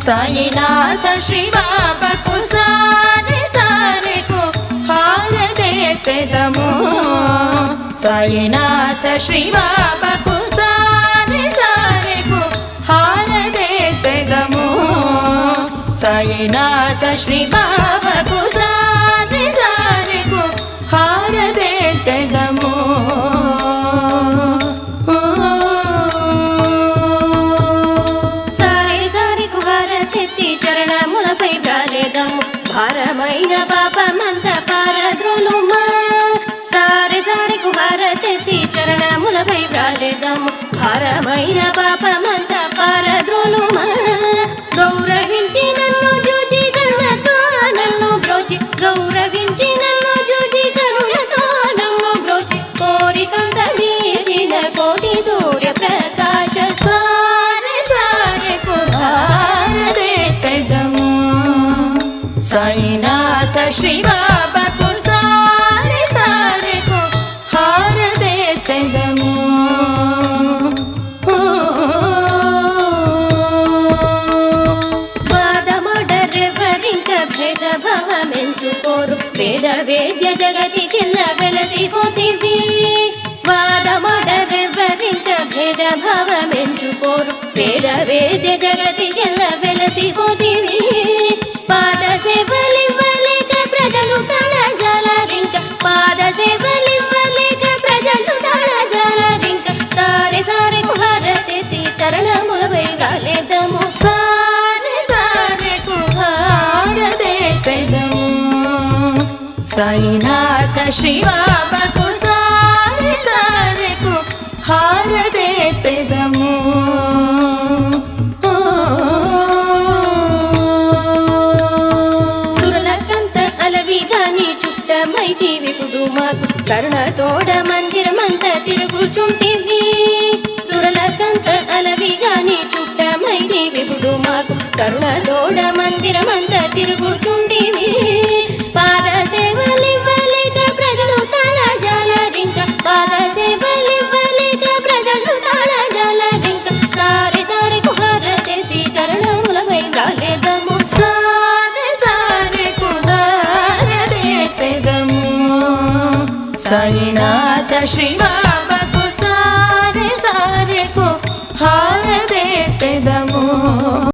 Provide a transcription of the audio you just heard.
సాయినాథ శ్రీ బాబాకు సారె సారెకు హారతెత్తెదము సాయినాథ శ్రీ బాబాకు సారె సారెకు హారతెత్తెదము సాయినాథ శ్రీ బాబాకు సారె సారెకు హారతెత్తెదము చరణములపై ప్రాలేదము భారమైన పాపమంత పారద్రోలుమా సారె సారెకు హారతెత్తి చరణములపై ప్రాలేదము భారమైన పాపమంత పారద్రోలుమా గౌరవించి నన్ను జూచి కరుణతో నన్ను బ్రోచి గౌరవించి నన్ను జూచి కరుణతో నన్ను బ్రోచి కోరికంత వీచిన కోటి సూర్య ప్రకాశ సారె సారెకు హారతెత్తెదము సాయినాథ శ్రీ బాబాకు సారె సారెకు హారతెత్తెదము వాదమాడరెవరింక భేదభావమెంచుకోరు వేద వేద్య జగతికెల్ల వెలసిపోతివి వాదమాడరెవరింక భేదభావమెంచుకోరు వేద వేద్య జగతికెల్ల వెలసిపోతివి పాద సేవలివ్వలేక ప్రజలు తాళజాలరింక పాద సేవలివ్వలేక ప్రజలు తాళజాలరింక సారె సారెకు హారతెత్తి చరణములపై రాలేదము సారె సారెకు హారతెత్తెదము సాయినాథ శ్రీ బాబాకు సారె సారెకు హారతెత్తెదము సురలకంత అలవిగాని చుట్టమైతి విపుడు మాకు కరుణ తోడ మందిరమంతా తిరుగుచుంటివి సురలకంత అలవిగాని చుట్టమైతి విపుడు మాకు కరుణ తోడ మందిరమంతా తిరుగుచుంటివి పాద సేవలివ్వలేక ప్రజలు తాళజాలరింక పాద సేవలివ్వలేక ప్రజలు తాళజాలరింక సారె సారెకు హారతెత్తి చరణములపై రాలేదము సారె సారెకు హారతెత్తెదము సాయినాథ శ్రీ బాబాకు సారె సారెకు